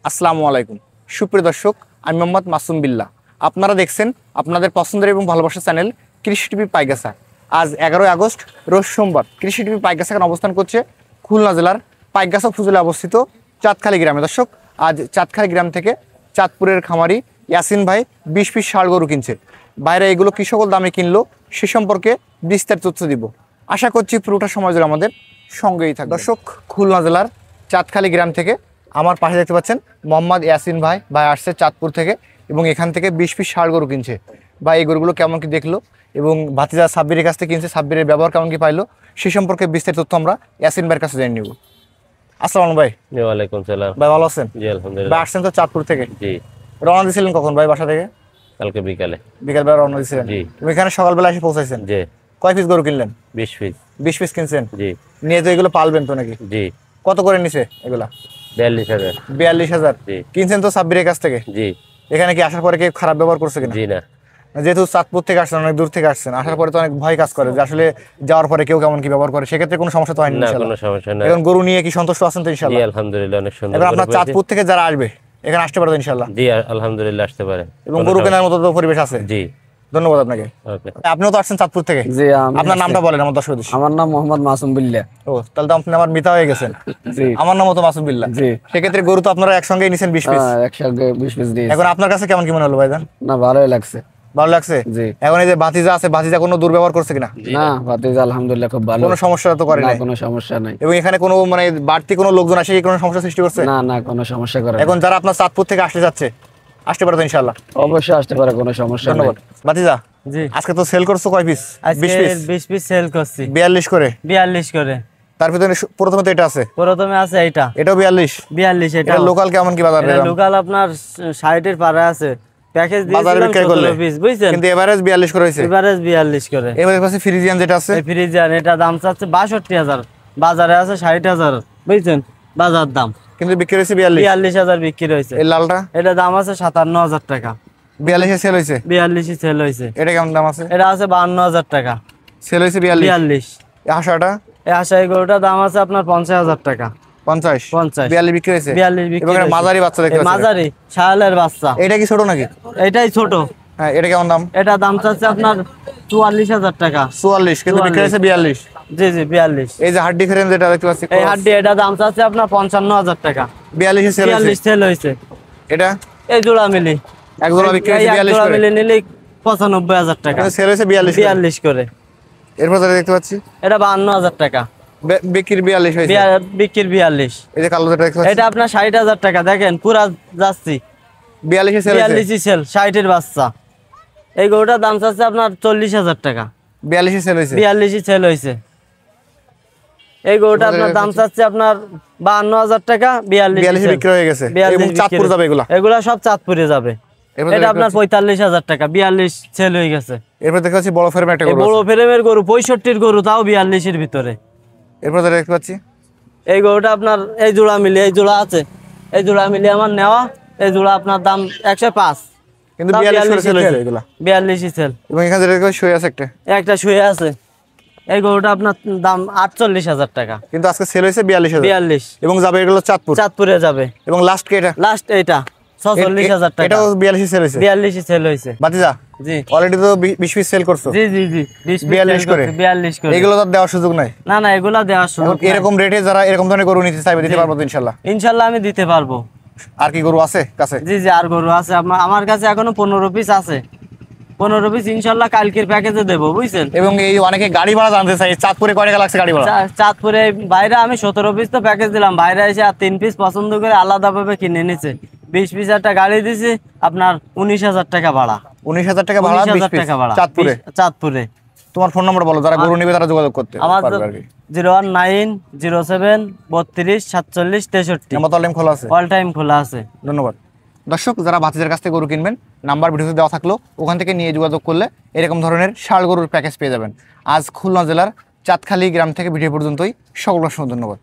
আসসালামু আলাইকুম সুপ্রিয় দর্শক, আমি মোহাম্মদ মাসুম বিল্লাহ। আপনারা দেখছেন আপনাদের পছন্দের এবং ভালোবাসার চ্যানেল কৃষি টিভি পাইগাছা। আজ 11 আগস্ট রোজ সোমবার কৃষি টিভি পাইগাছা অবস্থান করছে খুলনা জেলার পাইগাছা উপজেলায় অবস্থিত চাঁদখালী গ্রামে। দর্শক, আজ চাঁদখালী গ্রাম থেকে চাঁদপুরের খামারি ইয়াসিন ভাই 20 পিস ষাঁড় গরু কিনছে। বাইরে এগুলো কি সকল দামে কিনলো সে সম্পর্কে বিস্তারিত তথ্য দিব। আশা করছি পুরোটা সময় ধরে আমাদের সঙ্গেই থাকবে। দর্শক, খুলনা জেলার চাঁদখালী গ্রাম থেকে আমার পাশে দেখতে পাচ্ছেন মোহাম্মদ ইয়াসিন ভাই আসছে চাঁদপুর থেকে এবং এখান থেকে 20 পিস ষাঁড় গরু কিনছে। ভাই এই গরুগুলো কেমন কি দেখলো এবং ভাতিজা সাব্বিরের কাছ থেকে কিনছে, সাব্বিরের ব্যবহার কেমন কি পাইলো সে সম্পর্কে বিস্তারিত তথ্য আমরা ইয়াসিন ভাইয়ের কাছে জেনে নিব। আসসালামু ভাই। ওয়ালাইকুম সালাম। ভাই ভালো আছেন? জি আলহামদুলিল্লাহ। ভাই আসছেন তো চাঁদপুর থেকে? জি। রওনা দিয়েছিলেন কখন ভাই বাসা থেকে? কালকে বিকালবেলা রওনা দিয়েছিলেন? জি। তুমি এখানে সকালবেলা এসে পৌঁছাইছেন? জি। কয় পিস গরু কিনলেন? 20 পিস। 20 পিস কিনছেন? জি। নিয়ে তো এগুলো পালবেন তো নাকি? জি। কত করে নিছে এগুলা? 42,000। 42,000 জি। কিনছেন তো সাব্বিরের কাছ থেকে? জি। এখানে কি আসার পরে কি খারাপ ব্যবহার করছে কিনা? জি না। যেহেতু চাঁদপুর থেকে আসছেন, অনেক দূর থেকে আসছেন, আসার পরে তো অনেক ভয় কাজ করে যে আসলে যাওয়ার পরে কেউ কেমন কি ব্যবহার করে, সেক্ষেত্রে কোনো সমস্যা তো হয়নি? না, কোনো সমস্যা না। এখন গরু নিয়ে কি সন্তুষ্ট আছেন তো জি ইনশাআল্লাহ? আলহামদুলিল্লাহ, অনেক সুন্দর। এখন আপনার চাঁদপুর থেকে যারা আসবে এখানে আসতে পারবে ইনশাআল্লাহ? জি আলহামদুলিল্লাহ আসতে পারে এবং গরু কেনার মতো তো পরিবেশ আছে? জি। ধন্যবাদ আপনাকে। ওকে। আপনিও তো আসছেন চাঁদপুর থেকে? জি। আপনার নামটা বলেন আমার দর্শক। আমার নাম মোহাম্মদ মাসুম বিল্লাহ। ও, তাহলে তো আপনি আমার মিতা হয়ে গেছেন। জি। আমার নামও তো মাসুম বিল্লাহ। জি। সেক্ষেত্রে গরু তো আপনারা একসঙ্গেই নিছেন 20 পিস? একসঙ্গে 20 পিস দিয়েছি। এখন আপনার কাছে কেমন কি মনে হলো ভাইজান? না, ভালোই লাগছে। ভালো লাগছে? জি। এখন এই যে ভাতিজা আছে, ভাতিজা কোনো দুর্ব্যবহার করছে কিনা? না, ভাতিজা আলহামদুলিল্লাহ খুব ভালো। কোনো সমস্যা তো করে না, নাই? কোনো সমস্যা নাই। এবং এখানে কোনো মানে বাড়তি কোনো লোকজন আসে কি কোনো সমস্যা সৃষ্টি করছে? না না, কোনো সমস্যা করে না। এখন যারা আপনার চাঁদপুর থেকে আসতে যাচ্ছে আসতে পারে তো ইনশাআল্লাহ? অবশ্যই আসতে পারে, কোনো সমস্যা নেই। ধন্যবাদ। ভাতিজা, জি, আজকে তো সেল করছো কয় পিস? 20 পিস? 20 পিস সেল করছি। 42 করে? 42 করে। তার ভিতরে প্রথমে তো এটা আছে? প্রথমে আছে এটা। এটাও 42? 42 এটা। এটা লোকাল কেমন কি বাজার? এটা লোকাল আপনার 60 এর পারে আছে। প্যাকেজ বাজারে দিয়েছিলাম বিক্রি করলে 17 পিস, বুঝছেন? কিন্তু এভারেজ 42 করে হইছে। এভারেজ 42 করে। এবারে পাশে ফ্রিজিয়ান যেটা আছে? এই ফ্রিজার এটা দাম চাচ্ছে 62,000, বাজারে আছে 60,000, বুঝছেন? বাজার দাম কিন্তু বিক্রি হইছে 42? 42,000 বিক্রি হয়েছে। এই লালটা? এটা দাম আছে 57,000 টাকা। 42 এ সেল হইছে? 42 সেল হয়েছে। এটা কেমন দাম আছে? এটা আছে 52,000 টাকা। সেল হইছে 42? 42। এই হাঁসাটা? এই আশাই গরুটার দাম আছে আপনার 50,000 টাকা। 50? 50। 42 বিক্রি হইছে? 42 বিক্রি এবং একটা হয়েছে। মাঝারি বাচ্চা দেখতে এই পাচ্ছি। মাঝারি শায়ালের বাচ্চা। এটা কি ছোট নাকি? এটাই ছোট। হ্যাঁ, এটা কেমন দাম? এটা দাম চাচ্ছে আপনার 44,000 টাকা। 44 কিন্তু বিক্রি হইছে 42? জি জি, 42। এই যে হাড় ডিফারেন্স যেটা দেখতে পাচ্ছি, এই হাড্ডি এটা দাম চাচ্ছে আপনার 55,000 টাকা। 42 এ সেল হইছে? 42 সেল হয়েছে। এটা এই জোড়া মিলি এক জোড়া বিক্রি হইছে এই এক 42 জোড়া করে? মিলি নিলে 95,000 টাকা। কিন্তু সেল হইছে 42 করে? 42 করে। এরপর যেটা দেখতে পাচ্ছি এটা 52,000 টাকা। বিক্রি 42 হইছে? বিক্রি 42। এই যে কালো যেটা দেখতে পাচ্ছি এটা আপনার 60,000 টাকা। দেখেন পুরা যাচ্ছি 42 এ সেল হইছে? 42 সেল, 60 এর বাচ্চা। এই গরুটার দাম চাচ্ছে আপনার 40,000 টাকা। 42 এ সেল হইছে? 42 সেল হয়েছে। এই গরুটা আপনার দাম চাচ্ছে আপনার 52,000 টাকা। 42 বিক্রি হয়ে গেছে এবং চাঁদপুর যাবে এগুলা? এগুলা সব চাঁদপুরে যাবে। এটা আপনার 45,000 টাকা। 42 সেল হয়ে গেছে। এরপর দেখতে পাচ্ছি বড় ফ্রেমের একটা এই গরু বড় আছে। ফ্রেমের গরু 65 গরু, তাও 42 এর ভিতরে। এরপর যেটা দেখতে পাচ্ছি এই গরুটা আপনার এই জোড়া মিলে, এই জোড়া আছে, এই জোড়া মিলে আমার নেওয়া। এই জোড়া আপনার দাম 105, কিন্তু তাও 42 করে 42 সেল হইছে সেল। এগুলা? 42 সেল। এবং এখানে যেটা দেখতে পাচ্ছি শুয়ে আছে একটা? একটা শুয়ে আছে। এই গরুটা আপনার দাম 48,000 টাকা। কিন্তু আজকে সেল হইছে 42,000 42 এবং যাবে এগুলো চাঁদপুর? চাঁদপুরে যাবে। এবং লাস্ট কি এটা? লাস্ট এইটা 46,000 টাকা। এটাও 42 সেল হইছে? 42 সেল হয়েছে। ভাতিজা জি অলরেডি তো 20 পিস সেল করছো? জি জি জি, 20 42 করে? 42 করে। এগুলো তো দেওয়ার সুযোগ নাই? না না, এগুলা দেওয়ার সুযোগ নাই। এরকম রেটে যারা এরকম ধরনের গরু নিতে চাইবে দিতে পারবো তো ইনশাআল্লাহ? ইনশাআল্লাহ আমি দিতে পারবো। আর কি গরু আছে কাছে? জি জি, আর গরু আছে আমার কাছে এখনো 15 পিস আছে। 15 পিস ইনশাআল্লাহ কালকের প্যাকেজে দেবো, বুঝছেন? এবং এই অনেকে গাড়ি ভাড়া জানতে চাই, চাঁদপুরে কয় টাকা লাগছে গাড়ি ভাড়া? চাঁদপুরে বাইরে আমি 17 পিস তো প্যাকেজ দিলাম, বাইরে এসে আর 3 পিস পছন্দ করে আলাদাভাবে কিনে নিছে। 20 পিস একটা গাড়ি দিছি আপনার 19,000 টাকা ভাড়া। 19,000 টাকা ভাড়া? 19,000 টাকা ভাড়া চাঁদপুরে? চাঁদপুরে। তোমার ফোন নাম্বার বলো, যারা গরু নেবে তারা যোগাযোগ করতে আমার পারবে আর কি। 01907 32 47 63। নাম্বার তো টাইম খোলা আছে? অল টাইম খোলা আছে। ধন্যবাদ। দর্শক, যারা ভাতিজার কাছ থেকে গরু কিনবেন নাম্বার ভিডিওতে দেওয়া থাকলো, ওখান থেকে নিয়ে যোগাযোগ করলে এরকম ধরনের ষাঁড় গরুর প্যাকেজ পেয়ে যাবেন। আজ খুলনা জেলার চাঁদখালী গ্রাম থেকে ভিডিও পর্যন্তই। সকল ধন্যবাদ।